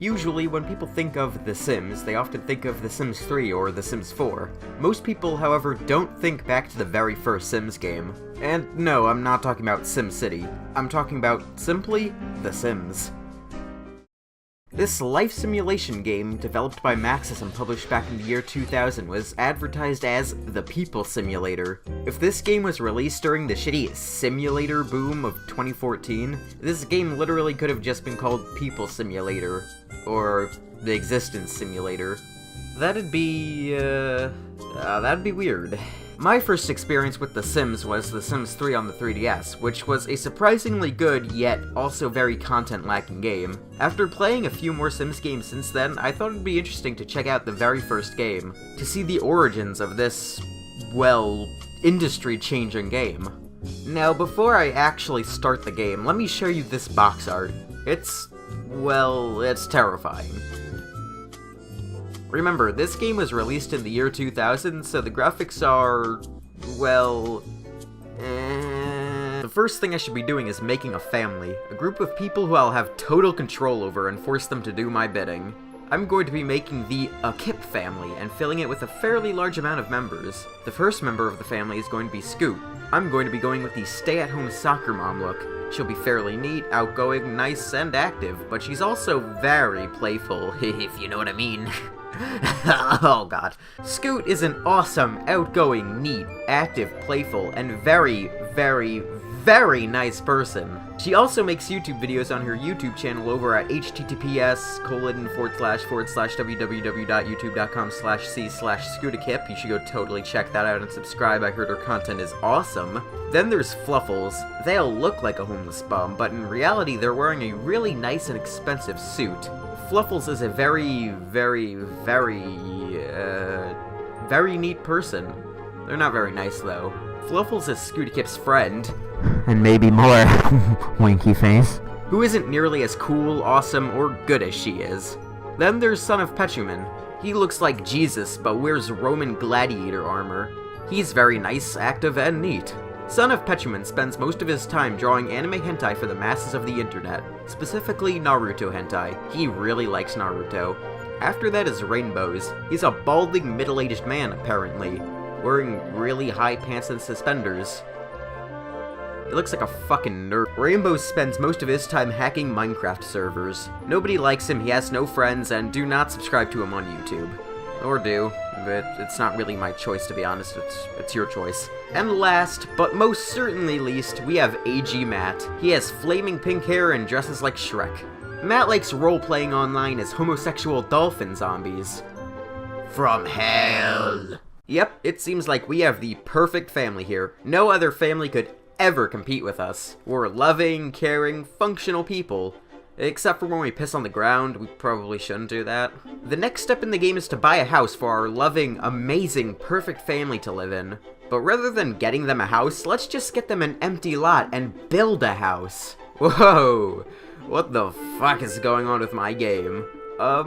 Usually, when people think of The Sims, they often think of The Sims 3 or The Sims 4. Most people, however, don't think back to the very first Sims game. And no, I'm not talking about SimCity. I'm talking about simply The Sims. This life simulation game, developed by Maxis and published back in the year 2000, was advertised as the People Simulator. If this game was released during the shitty simulator boom of 2014, this game literally could have just been called People Simulator, or The Existence Simulator. That'd be weird. My first experience with The Sims was The Sims 3 on the 3DS, which was a surprisingly good, yet also very content-lacking game. After playing a few more Sims games since then, I thought it'd be interesting to check out the very first game, to see the origins of this, well, industry-changing game. Now, before I actually start the game, let me show you this box art. It's terrifying. Remember, this game was released in the year 2000, so the graphics are, well, The first thing I should be doing is making a family, a group of people who I'll have total control over and force them to do my bidding. I'm going to be making the AMTEmu family and filling it with a fairly large amount of members. The first member of the family is going to be Scoot. I'm going to be going with the stay-at-home soccer mom look. She'll be fairly neat, outgoing, nice, and active, but she's also very playful, if you know what I mean. Oh god. Scoot is an awesome, outgoing, neat, active, playful, and very, very, very nice person. She also makes YouTube videos on her YouTube channel over at https://www.youtube.com/c/Scootakip. You should go totally check that out and subscribe. I heard her content is awesome. Then there's Fluffles. They'll look like a homeless bum, but in reality they're wearing a really nice and expensive suit. Fluffles is a very, very, very neat person. They're not very nice, though. Fluffles is Scootakip's friend. And maybe more. Winky face. Who isn't nearly as cool, awesome, or good as she is. Then there's Son of Petuman. He looks like Jesus, but wears Roman gladiator armor. He's very nice, active, and neat. Son of Petuman spends most of his time drawing anime hentai for the masses of the internet, specifically Naruto hentai. He really likes Naruto. After that is Rainbows. He's a balding middle-aged man, apparently, wearing really high pants and suspenders. He looks like a fucking nerd. Rainbows spends most of his time hacking Minecraft servers. Nobody likes him, he has no friends, and do not subscribe to him on YouTube. Or do, but it's not really my choice, to be honest, it's your choice. And last, but most certainly least, we have AG Matt. He has flaming pink hair and dresses like Shrek. Matt likes role-playing online as homosexual dolphin zombies. From hell! Yep, it seems like we have the perfect family here. No other family could ever compete with us. We're loving, caring, functional people. Except for when we piss on the ground, we probably shouldn't do that. The next step in the game is to buy a house for our loving, amazing, perfect family to live in. But rather than getting them a house, let's just get them an empty lot and build a house. Whoa! What the fuck is going on with my game? I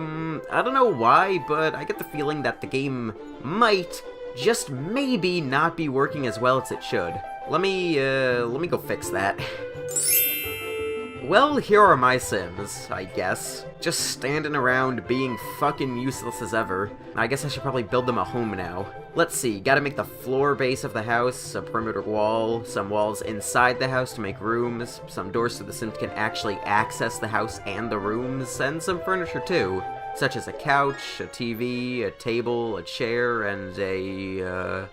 don't know why, but I get the feeling that the game might, just maybe, not be working as well as it should. Let me go fix that. Well, here are my Sims, I guess. Just standing around being fucking useless as ever. I guess I should probably build them a home now. Let's see, gotta make the floor base of the house, a perimeter wall, some walls inside the house to make rooms, some doors so the Sims can actually access the house and the rooms, and some furniture too, such as a couch, a TV, a table, a chair, and a,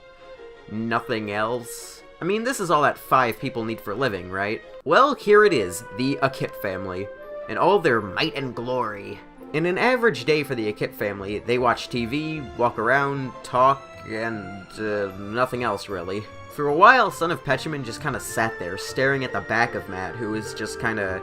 nothing else. I mean, this is all that 5 people need for living, right? Well, here it is, the AMTEmu family, in all their might and glory. In an average day for the AMTEmu family, they watch TV, walk around, talk, and nothing else really. For a while, Son of Petuman just kinda sat there, staring at the back of Matt, who was just kinda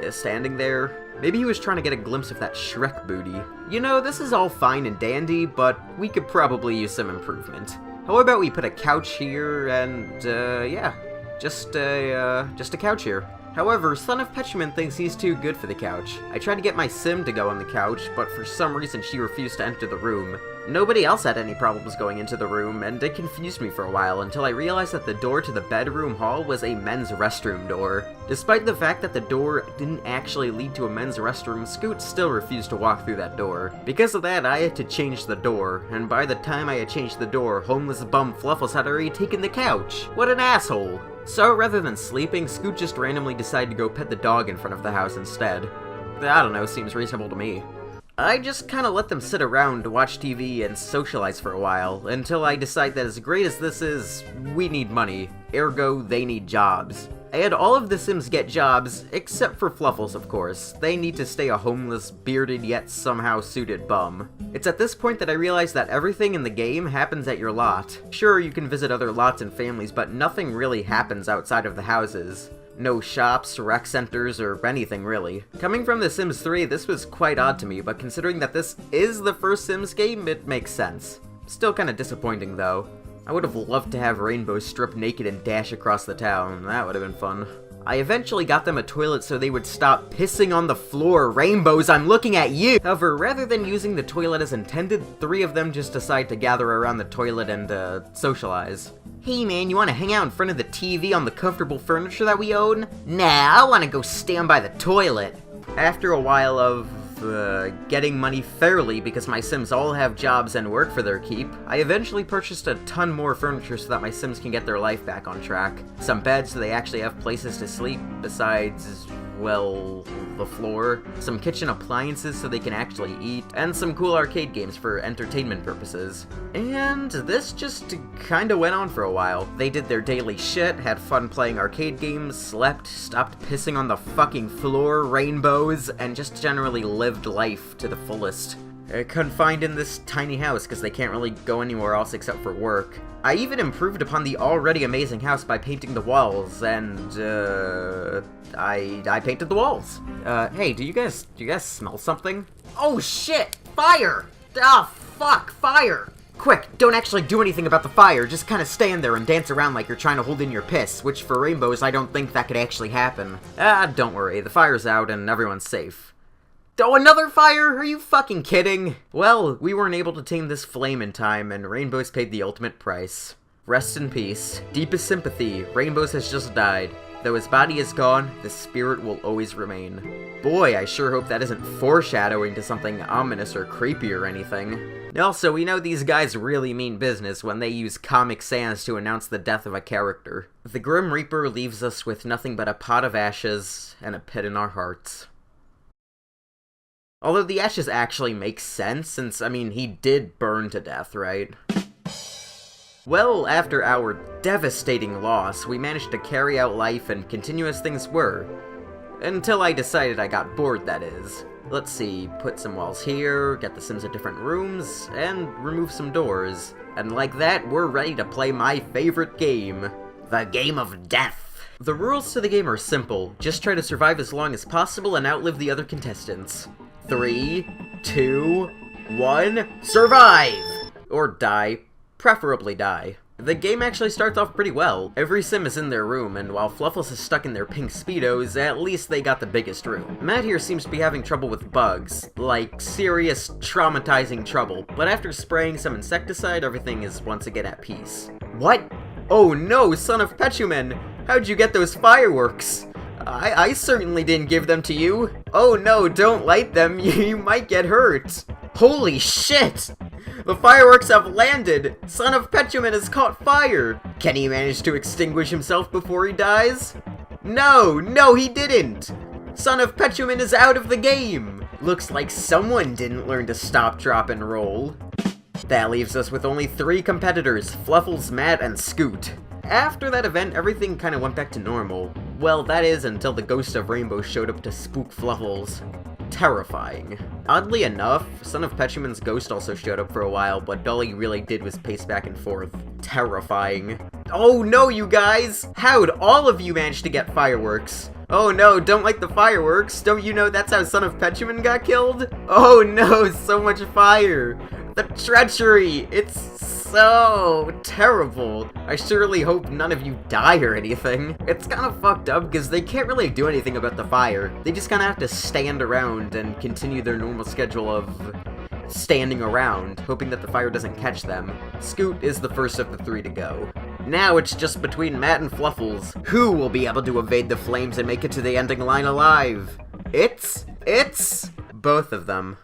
standing there. Maybe he was trying to get a glimpse of that Shrek booty. You know, this is all fine and dandy, but we could probably use some improvement. How about we put a couch here, and, yeah, just a couch here. However, Son of Petuman thinks he's too good for the couch. I tried to get my Sim to go on the couch, but for some reason she refused to enter the room. Nobody else had any problems going into the room, and it confused me for a while until I realized that the door to the bedroom hall was a men's restroom door. Despite the fact that the door didn't actually lead to a men's restroom, Scoot still refused to walk through that door. Because of that, I had to change the door, and by the time I had changed the door, homeless bum Fluffles had already taken the couch. What an asshole! So rather than sleeping, Scoot just randomly decided to go pet the dog in front of the house instead. I don't know, seems reasonable to me. I just kinda let them sit around, watch TV, and socialize for a while, until I decide that as great as this is, we need money. Ergo, they need jobs. I had all of the Sims get jobs, except for Fluffles, of course. They need to stay a homeless, bearded, yet somehow suited bum. It's at this point that I realized that everything in the game happens at your lot. Sure, you can visit other lots and families, but nothing really happens outside of the houses. No shops, rec centers, or anything really. Coming from The Sims 3, this was quite odd to me, but considering that this is the first Sims game, it makes sense. Still kinda disappointing though. I would have loved to have Rainbow strip naked and dash across the town. That would have been fun. I eventually got them a toilet so they would stop pissing on the floor. Rainbows, I'm looking at you! However, rather than using the toilet as intended, 3 of them just decide to gather around the toilet and, socialize. Hey man, you wanna hang out in front of the TV on the comfortable furniture that we own? Nah, I wanna go stand by the toilet. After a while of, getting money fairly because my Sims all have jobs and work for their keep, I eventually purchased a ton more furniture so that my Sims can get their life back on track. Some beds so they actually have places to sleep, besides, well, the floor. Some kitchen appliances so they can actually eat, and some cool arcade games for entertainment purposes. And this just kinda went on for a while. They did their daily shit, had fun playing arcade games, slept, stopped pissing on the fucking floor, rainbows, and just generally lived life to the fullest. Confined in this tiny house because they can't really go anywhere else except for work. I even improved upon the already amazing house by painting the walls, and, I painted the walls. Hey, do you guys smell something? Oh shit! Fire! Ah, fuck, fire! Quick, don't actually do anything about the fire, just kinda stand there and dance around like you're trying to hold in your piss, which for Rainbows I don't think that could actually happen. Don't worry, the fire's out and everyone's safe. Oh, another fire? Are you fucking kidding? Well, we weren't able to tame this flame in time, and Rainbows paid the ultimate price. Rest in peace. Deepest sympathy, Rainbows has just died. Though his body is gone, the spirit will always remain. Boy, I sure hope that isn't foreshadowing to something ominous or creepy or anything. Also, we know these guys really mean business when they use Comic Sans to announce the death of a character. The Grim Reaper leaves us with nothing but a pot of ashes and a pit in our hearts. Although the ashes actually make sense, since, I mean, he did burn to death, right? Well, after our devastating loss, we managed to carry out life and continue as things were. Until I decided I got bored, that is. Let's see, put some walls here, get the Sims at different rooms, and remove some doors. And like that, we're ready to play my favorite game. The Game of Death. The rules to the game are simple. Just try to survive as long as possible and outlive the other contestants. 3, 2, 1, survive! Or die. Preferably die. The game actually starts off pretty well. Every Sim is in their room, and while Fluffles is stuck in their pink Speedos, at least they got the biggest room. Matt here seems to be having trouble with bugs. Like, serious, traumatizing trouble. But after spraying some insecticide, everything is once again at peace. What? Oh no, son of Petuman! How'd you get those fireworks? I certainly didn't give them to you. Oh no, don't light them, you might get hurt. Holy shit! The fireworks have landed! Son of Petuman has caught fire! Can he manage to extinguish himself before he dies? No, he didn't! Son of Petuman is out of the game! Looks like someone didn't learn to stop, drop, and roll. That leaves us with only 3 competitors, Fluffles, Matt, and Scoot. After that event, everything kinda went back to normal. Well, that is until the ghost of Rainbow showed up to spook Fluffles. Terrifying. Oddly enough, Son of Petuman's ghost also showed up for a while, but all he really did was pace back and forth. Terrifying. Oh no, you guys! How'd all of you manage to get fireworks? Oh no, don't like the fireworks. Don't you know that's how Son of Petuman got killed? Oh no, so much fire. The treachery! It's so terrible. I surely hope none of you die or anything. It's kind of fucked up because they can't really do anything about the fire. They just kind of have to stand around and continue their normal schedule of standing around, hoping that the fire doesn't catch them. Scoot is the first of the 3 to go. Now it's just between Matt and Fluffles. Who will be able to evade the flames and make it to the ending line alive? It's both of them.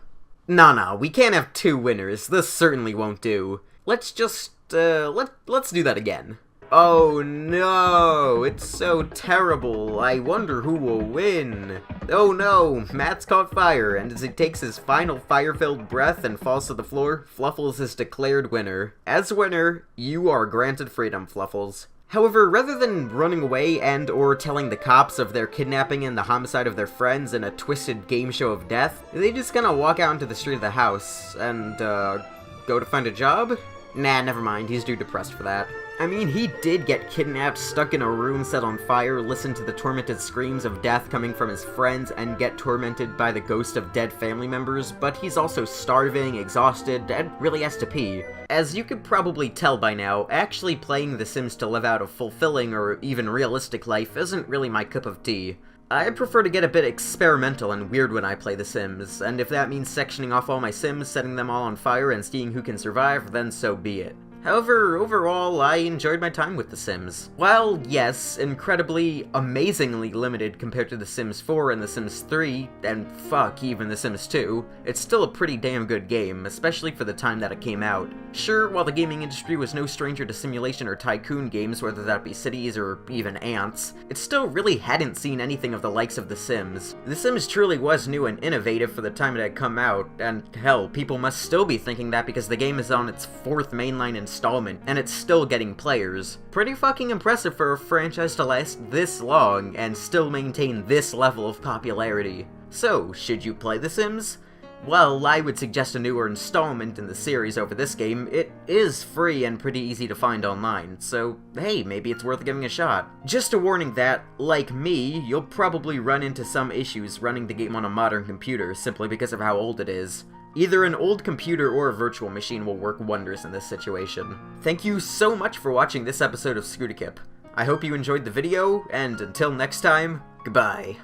Nah, we can't have 2 winners. This certainly won't do. Let's just, let's do that again. Oh no, it's so terrible. I wonder who will win. Oh no, Matt's caught fire, and as he takes his final fire-filled breath and falls to the floor, Fluffles is declared winner. As winner, you are granted freedom, Fluffles. However, rather than running away and or telling the cops of their kidnapping and the homicide of their friends in a twisted game show of death, they just gonna walk out into the street of the house and, go to find a job? Nah, never mind, he's too depressed for that. I mean, he did get kidnapped, stuck in a room set on fire, listen to the tormented screams of death coming from his friends, and get tormented by the ghost of dead family members, but he's also starving, exhausted, and really has to pee. As you could probably tell by now, actually playing The Sims to live out a fulfilling or even realistic life isn't really my cup of tea. I prefer to get a bit experimental and weird when I play The Sims, and if that means sectioning off all my Sims, setting them all on fire, and seeing who can survive, then so be it. However, overall, I enjoyed my time with The Sims. While, yes, incredibly, amazingly limited compared to The Sims 4 and The Sims 3, and fuck, even The Sims 2, it's still a pretty damn good game, especially for the time that it came out. Sure, while the gaming industry was no stranger to simulation or tycoon games, whether that be cities or even ants, it still really hadn't seen anything of the likes of The Sims. The Sims truly was new and innovative for the time it had come out, and hell, people must still be thinking that because the game is on its 4th mainline installment, and it's still getting players. Pretty fucking impressive for a franchise to last this long and still maintain this level of popularity. So, should you play The Sims? Well, I would suggest a newer installment in the series over this game. It is free and pretty easy to find online, so hey, maybe it's worth giving a shot. Just a warning that, like me, you'll probably run into some issues running the game on a modern computer simply because of how old it is. Either an old computer or a virtual machine will work wonders in this situation. Thank you so much for watching this episode of Scootakip. I hope you enjoyed the video, and until next time, goodbye.